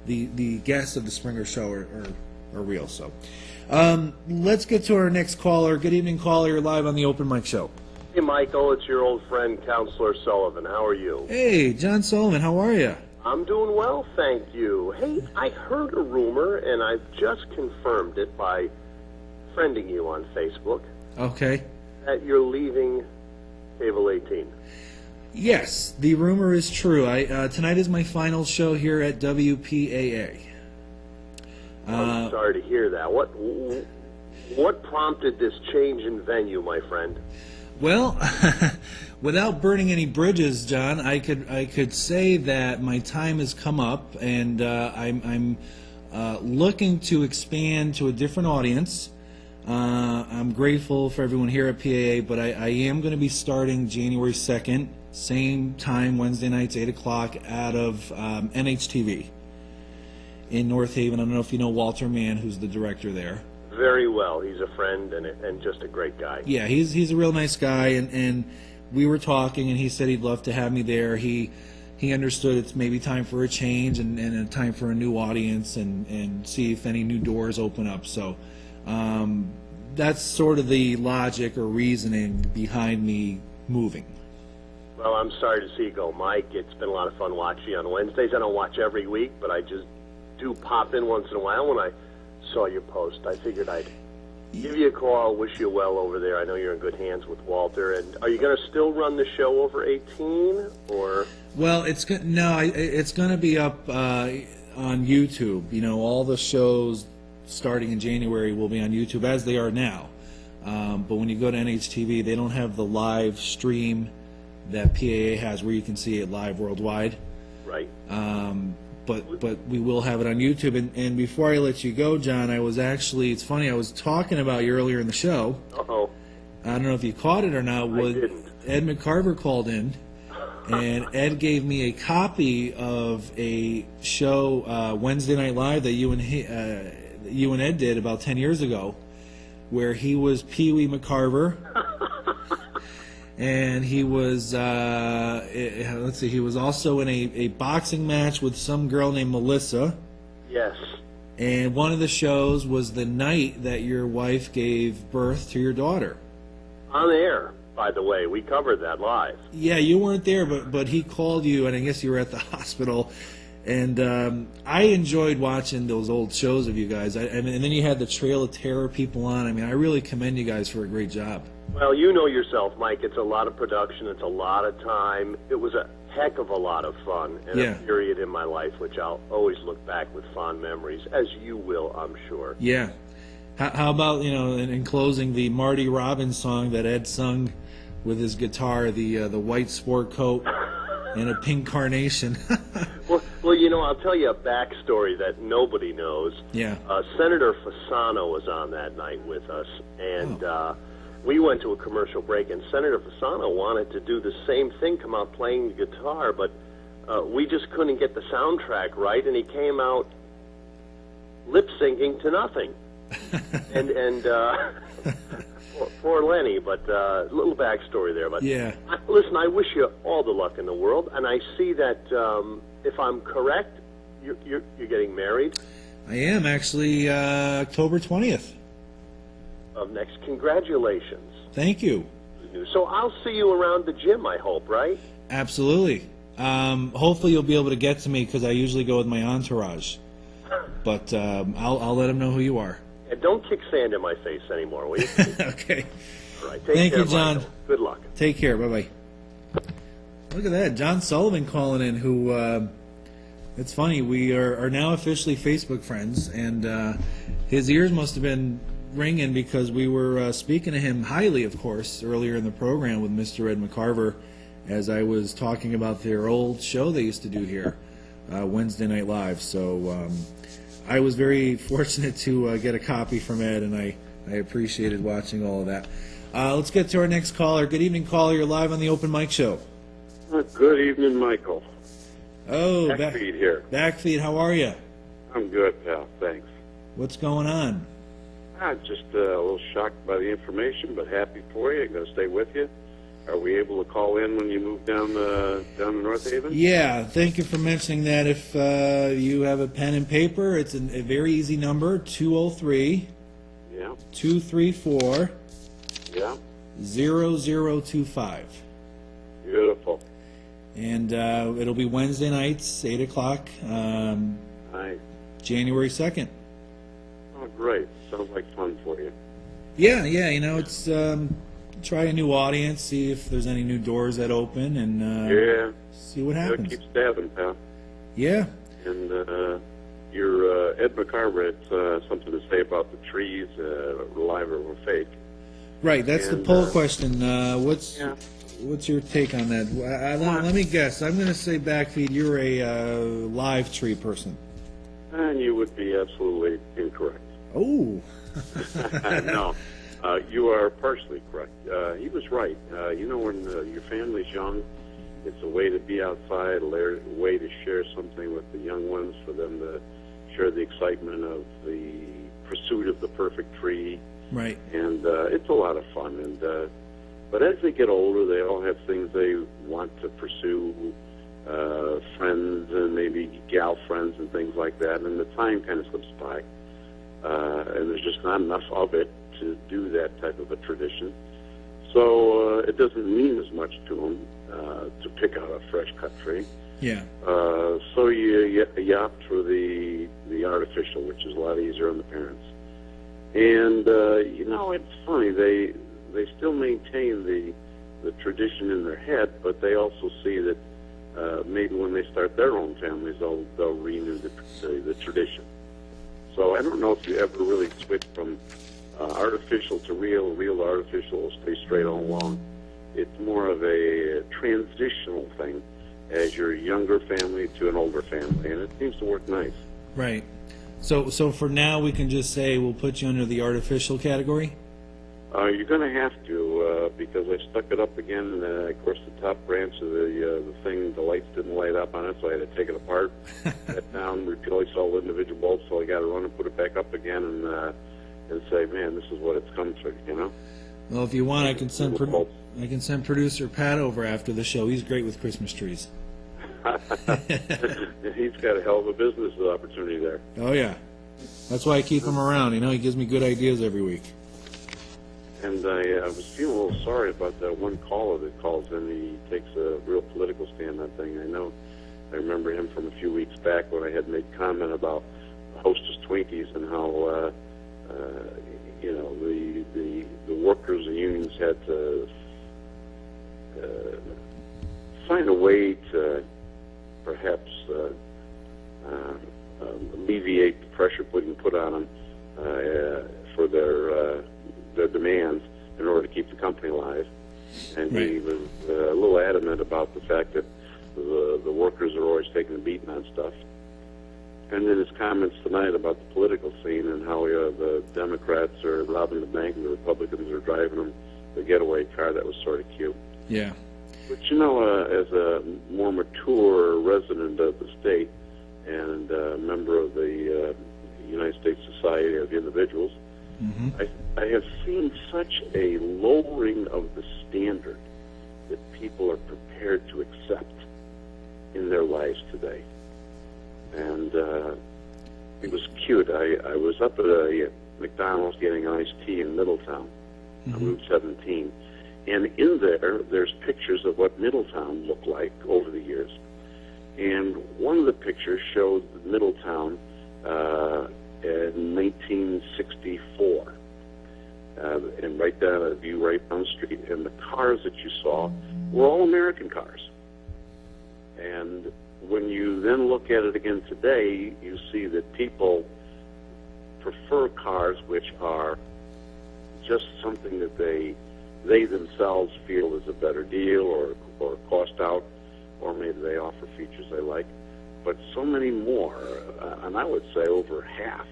the guests of the Springer Show are real. So let's get to our next caller. Good evening, caller. You're live on the Open Mic Show. Hey, Michael. It's your old friend, Counselor Sullivan. How are you? Hey, John Sullivan. How are you? I'm doing well, thank you. Hey, I heard a rumor, and I've just confirmed it by friending you on Facebook. Okay. That you're leaving Cable 18. Yes, the rumor is true. Tonight is my final show here at WPAA. I'm sorry to hear that. What prompted this change in venue, my friend? Well, without burning any bridges, John, I could say that my time has come up, and I'm looking to expand to a different audience. I'm grateful for everyone here at PAA, but I am going to be starting January 2nd, same time, Wednesday nights, 8 o'clock, out of NHTV in North Haven. I don't know if you know Walter Mann, who's the director there. Very well. He's a friend and just a great guy. Yeah, he's a real nice guy, and we were talking, and he said he'd love to have me there. He understood it's maybe time for a change and a time for a new audience and see if any new doors open up. So that's sort of the logic or reasoning behind me moving. Well, I'm sorry to see you go, Mike. It's been a lot of fun watching you on Wednesdays. I don't watch every week, but I just do pop in once in a while. When I saw your post, I figured I'd give you a call, wish you well over there. I know you're in good hands with Walter. And are you going to still run the show over 18, or? Well, it's going to be up on YouTube. You know, all the shows starting in January will be on YouTube, as they are now. But when you go to NHTV, they don't have the live stream that PAA has, where you can see it live worldwide. Right. But we will have it on YouTube. And before I let you go, John, it's funny, I was talking about you earlier in the show. Uh-oh. I don't know if you caught it or not. I didn't. Ed McCarver called in, and Ed gave me a copy of a show, Wednesday Night Live, that you and Ed did about 10 years ago, where he was Pee Wee McCarver. And he was, he was also in a boxing match with some girl named Melissa. Yes. And one of the shows was the night that your wife gave birth to your daughter. On air, by the way. We covered that live. Yeah, you weren't there, but he called you, and I guess you were at the hospital. And I enjoyed watching those old shows of you guys. And then you had the Trail of Terror people on. I mean, I really commend you guys for a great job. Well, you know yourself, Mike. It's a lot of production. It's a lot of time. It was a heck of a lot of fun and a period in my life which I'll always look back with fond memories, as you will, I'm sure. Yeah. How about, in closing, the Marty Robbins song that Ed sung with his guitar, the white sport coat and a pink carnation. Well, I'll tell you a backstory that nobody knows. Yeah. Senator Fasano was on that night with us, and we went to a commercial break, and Senator Fasano wanted to do the same thing, come out playing the guitar, but we just couldn't get the soundtrack right, and he came out lip-syncing to nothing. and poor Lenny, but a little backstory there. But yeah. Listen, I wish you all the luck in the world, and I see that, if I'm correct, you're getting married. I am, actually, October 20th. Of next. Congratulations. Thank you. So I'll see you around the gym, I hope, right? Absolutely. Hopefully you'll be able to get to me, because I usually go with my entourage. But I'll let them know who you are. And don't kick sand in my face anymore, will you? Okay. All right. Thank you, John. Michael. Good luck. Take care. Bye-bye. Look at that. John Sullivan calling in, who, it's funny, we are now officially Facebook friends, and his ears must have been ringing, because we were speaking to him highly, of course, earlier in the program with Mr. Ed McCarver, as I was talking about their old show they used to do here, Wednesday Night Live. So I was very fortunate to get a copy from Ed, and I appreciated watching all of that. Let's get to our next caller. Good evening, caller. You're live on the Open Mic Show. Good evening, Michael. Oh, Backfeed here. Backfeed, how are you? I'm good, pal. Thanks. What's going on? Just a little shocked by the information, but happy for you. I'm going to stay with you. Are we able to call in when you move down to North Haven? Yeah, thank you for mentioning that. If you have a pen and paper, it's a very easy number, 203 234 0025. Beautiful. And it'll be Wednesday nights, 8 o'clock, January 2nd. Oh, great. Sounds like fun for you. Yeah, it's try a new audience, see if there's any new doors that open, and see what happens. Keep stabbing, pal. Yeah. And your Ed McCarver had something to say about the trees, live or fake. Right, that's the poll question. What's your take on that? Let me guess. I'm going to say, Backfeed, you're a live tree person. And you would be absolutely incorrect. Oh. No, you are partially correct. He was right. You know, when your family's young, it's a way to be outside, a way to share something with the young ones, for them to share the excitement of the pursuit of the perfect tree. Right. And it's a lot of fun. And but as they get older, they all have things they want to pursue, friends and maybe gal friends and things like that, and the time kind of slips by. And there's just not enough of it to do that type of a tradition. So it doesn't mean as much to them to pick out a fresh cut tree. Yeah. So you opt for the artificial, which is a lot easier on the parents. And you know, it's funny, they still maintain the tradition in their head, but they also see that maybe when they start their own families, they'll renew the tradition. So I don't know if you ever really switch from artificial to real to artificial, will stay straight all along. It's more of a transitional thing as your younger family to an older family, and it seems to work nice. Right. So for now, we can just say we'll put you under the artificial category? You're going to have to, because I stuck it up again. Of course, the top branch of the thing, the lights didn't light up on it, so I had to take it apart, set down, replace all the individual bolts, so I got to run and put it back up again and say, man, this is what it's come to, you know? Well, if you want, I can send producer Pat over after the show. He's great with Christmas trees. He's got a hell of a business opportunity there. Oh, yeah. That's why I keep him around. You know, he gives me good ideas every week. And I was feeling a little sorry about that one caller that calls in. He takes a real political stand on thing. I remember him from a few weeks back when I had made comment about Hostess Twinkies and how, you know, the workers and unions had to find a way to perhaps alleviate the pressure being put on them for their demands in order to keep the company alive. And right. He was a little adamant about the fact that the workers are always taking a beating on stuff. And then his comments tonight about the political scene and how the Democrats are robbing the bank and the Republicans are driving them the getaway car, that was sort of cute. Yeah. But you know, as a more mature resident of the state and a member of the United States Society of Individuals, mm-hmm. I have seen such a lowering of the standard that people are prepared to accept in their lives today. And it was cute. I was up at a McDonald's getting iced tea in Middletown, mm-hmm. on Route 17. And in there's pictures of what Middletown looked like over the years. And one of the pictures showed Middletown in 1964. And right down a view right down the street. And the cars that you saw were all American cars. And when you then look at it again today, you see that people prefer cars which are just something that they themselves feel is a better deal or cost out, or maybe they offer features they like. But so many more, and I would say over half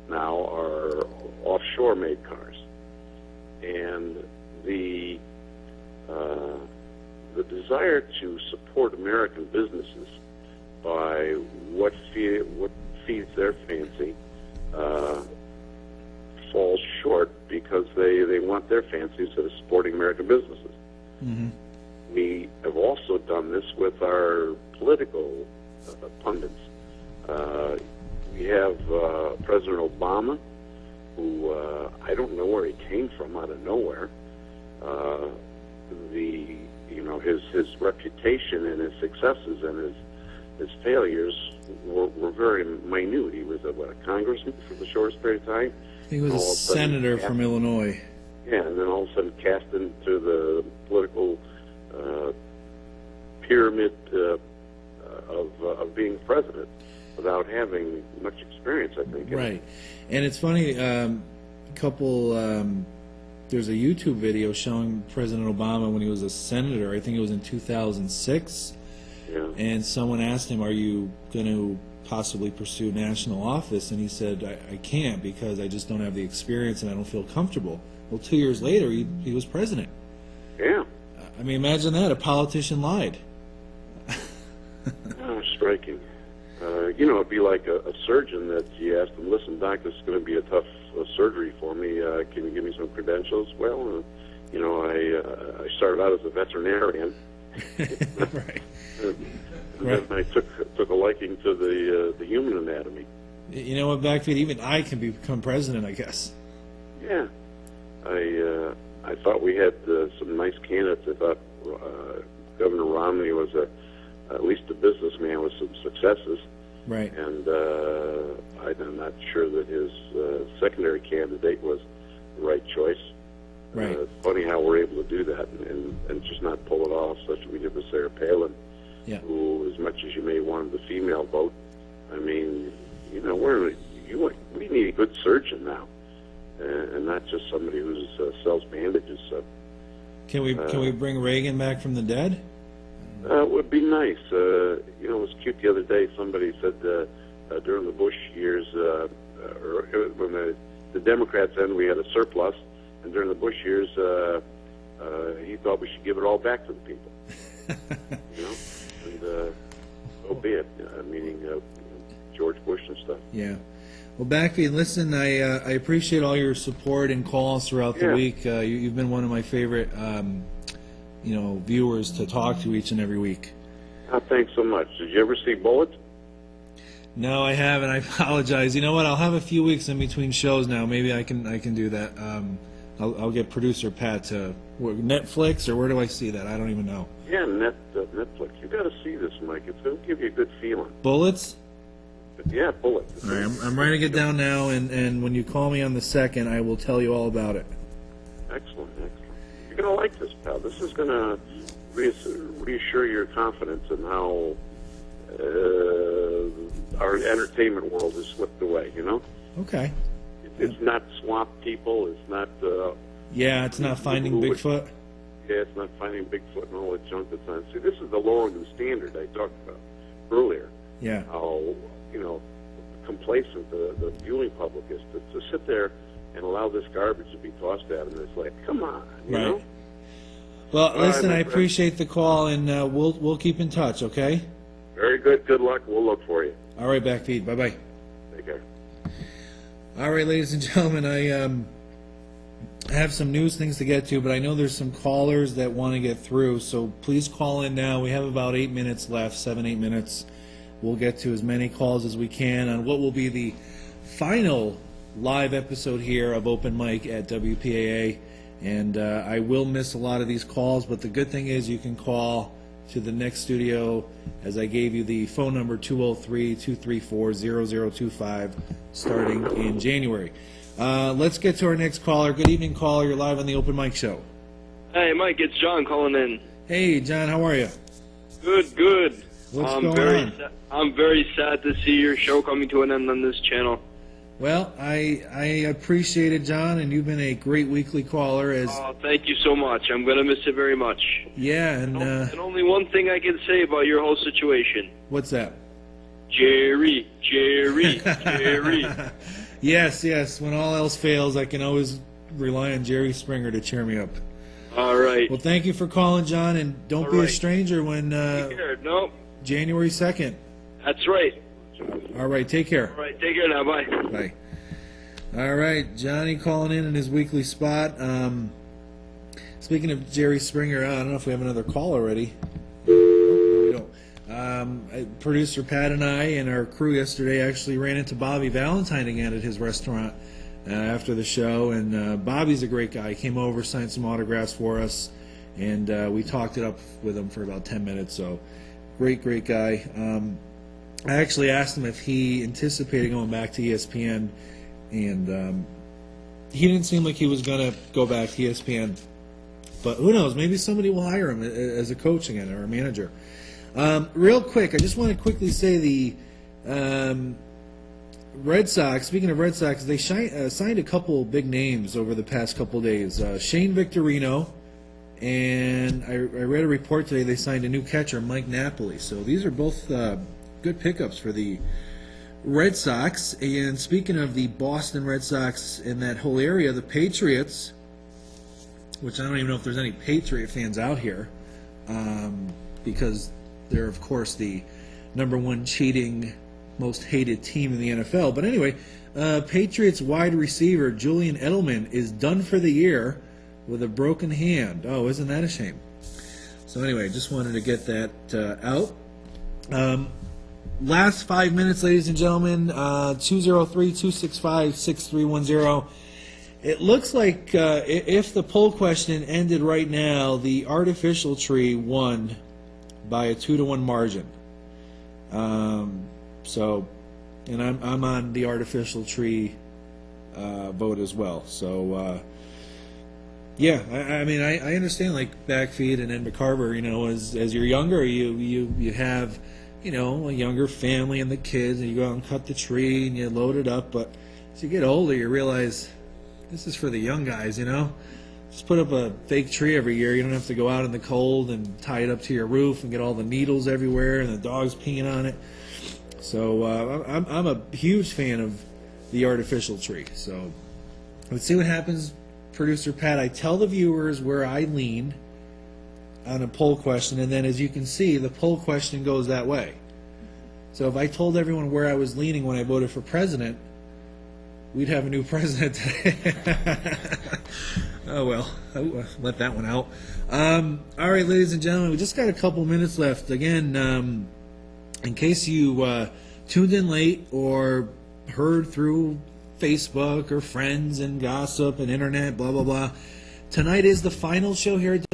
now, are offshore-made cars. And the desire to support American businesses by what feeds their fancy falls short because they want their fancy instead of supporting American businesses. Mm-hmm. We have also done this with our political pundits. We have President Obama, who I don't know where he came from out of nowhere. His reputation and his successes and his failures were very minute. He was a congressman for the shortest period of time. He was a senator from Illinois. Yeah, and then all of a sudden cast into the political pyramid of being president without having much experience, I think. Right. And it's funny, there's a YouTube video showing President Obama when he was a senator. I think it was in 2006. Yeah. And someone asked him, are you going to possibly pursue national office, and he said, I can't because I just don't have the experience and I don't feel comfortable. Well, 2 years later, he was president. Yeah. I mean, imagine that, a politician lied. Striking. It'd be like a surgeon that you asked him, listen, doc, this is going to be a tough surgery for me. Can you give me some credentials? Well, I started out as a veterinarian. Right. And then I took a liking to the human anatomy. You know what, Backfeed, even I can become president, I guess. Yeah. I thought we had some nice candidates. I thought Governor Romney was at least a businessman with some successes. Right. And I'm not sure that his secondary candidate was the right choice. Right. It's funny how we're able to do that and just not pull it off, such as we did with Sarah Palin, who, as much as you may want the female vote, I mean, we need a good surgeon now, and not just somebody who sells bandages. So, can we bring Reagan back from the dead? It would be nice. It was cute the other day. Somebody said during the Bush years, when the Democrats ended, we had a surplus, and during the Bush years, he thought we should give it all back to the people. And so be it. Meaning George Bush and stuff. Yeah. Well, Backfeed, listen, I appreciate all your support and calls throughout the week. You've been one of my favorite, viewers to talk to each and every week. Thanks so much. Did you ever see Bullet? No, I haven't. I apologize. You know what? I'll have a few weeks in between shows now. Maybe I can do that. I'll get producer Pat to Netflix, or where do I see that? I don't even know. Yeah, Netflix. You got to see this, Mike. It's going to give you a good feeling. Bullets? Yeah, Bullet. All right, I'm writing it down now, and when you call me on the 2nd, I will tell you all about it. Excellent. You're going to like this, pal. This is going to reassure your confidence in how our entertainment world has slipped away, Okay. It's not swamp people. It's not... it's not Finding Bigfoot. Yeah, it's not Finding Bigfoot and all that junk that's on. See, this is the lowering standard I talked about earlier. Yeah. How, complacent the viewing public is to sit there and allow this garbage to be tossed at them. It's like, come on, you know? Well, listen, I appreciate the call, and we'll keep in touch, okay? Very good. Good luck. We'll look for you. All right, Backfeed. Bye-bye. Take care. All right, ladies and gentlemen, I have some news things to get to, but I know there's some callers that want to get through, so please call in now. We have about 8 minutes left, 7-8 minutes. We'll get to as many calls as we can on what will be the final live episode here of Open Mic at WPAA. And I will miss a lot of these calls, but the good thing is you can call to the next studio, as I gave you the phone number, 203-234-0025, starting in January. Let's get to our next caller. Good evening, caller. You're live on the Open Mic Show. Hey, Mike, it's John calling in. Hey, John, how are you? Good. What's going on? I'm very sad to see your show coming to an end on this channel. Well, I appreciate it, John, and you've been a great weekly caller. Thank you so much. I'm going to miss it very much. Yeah, and only one thing I can say about your whole situation. What's that? Jerry. Yes. When all else fails, I can always rely on Jerry Springer to cheer me up. All right. Well, thank you for calling, John, and don't be a stranger when January 2nd. That's right. All right, take care. All right, take care now. Bye. Bye. All right, Johnny calling in his weekly spot. Speaking of Jerry Springer, I don't know if we have another call already. No, we don't. Producer Pat and I and our crew yesterday actually ran into Bobby Valentine again at his restaurant after the show, and Bobby's a great guy. He came over, signed some autographs for us, and we talked it up with him for about 10 minutes, so great guy. I actually asked him if he anticipated going back to ESPN, and he didn't seem like he was going to go back to ESPN. But who knows? Maybe somebody will hire him as a coach again or a manager. Real quick, I just want to quickly say the Red Sox, speaking of Red Sox, they signed a couple big names over the past couple days. Shane Victorino, and I read a report today they signed a new catcher, Mike Napoli. So these are both good pickups for the Red Sox. And speaking of the Boston Red Sox in that whole area, the Patriots, which I don't even know if there's any Patriot fans out here, because they're, of course, the #1 cheating, most hated team in the NFL. But anyway, Patriots wide receiver Julian Edelman is done for the year with a broken hand. Oh, isn't that a shame? So anyway, just wanted to get that out. Last 5 minutes, ladies and gentlemen, 203-265-6310. It looks like if the poll question ended right now, the artificial tree won by a 2-1 margin. So, and I'm on the artificial tree vote as well. So, yeah, I mean, I understand, like Backfeed and Ed McCarver. You know, as you're younger, you have, you know, a younger family and the kids, and you go out and cut the tree and you load it up. But as you get older, you realize this is for the young guys, you know. Just put up a fake tree every year. You don't have to go out in the cold and tie it up to your roof and get all the needles everywhere and the dogs peeing on it. So I'm a huge fan of the artificial tree. So let's see what happens, Producer Pat. I tell the viewers where I lean on a poll question, and then as you can see, the poll question goes that way. So if I told everyone where I was leaning when I voted for president, we'd have a new president today. Oh, well, I'll let that one out. All right, ladies and gentlemen, we just got a couple minutes left. Again, in case you tuned in late or heard through Facebook or friends and gossip and internet, blah, blah, blah, tonight is the final show here at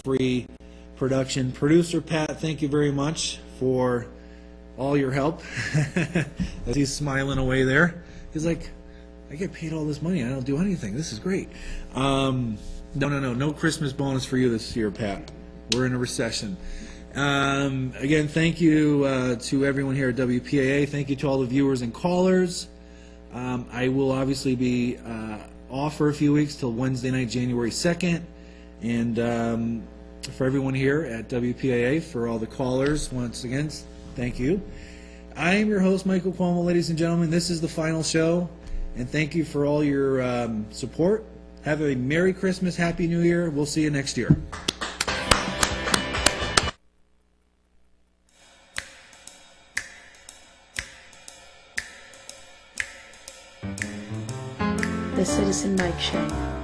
free production. Producer Pat, thank you very much for all your help. As he's smiling away there, he's like, I get paid all this money, I don't do anything, this is great. No Christmas bonus for you this year, Pat. We're in a recession. Again, thank you to everyone here at WPAA. Thank you to all the viewers and callers. I will obviously be off for a few weeks till Wednesday night, January 2nd. And for everyone here at WPAA, for all the callers, once again, thank you. I am your host, Michael Cuomo, ladies and gentlemen. This is the final show, and thank you for all your support. Have a Merry Christmas, Happy New Year. We'll see you next year. The Citizen Mike Show.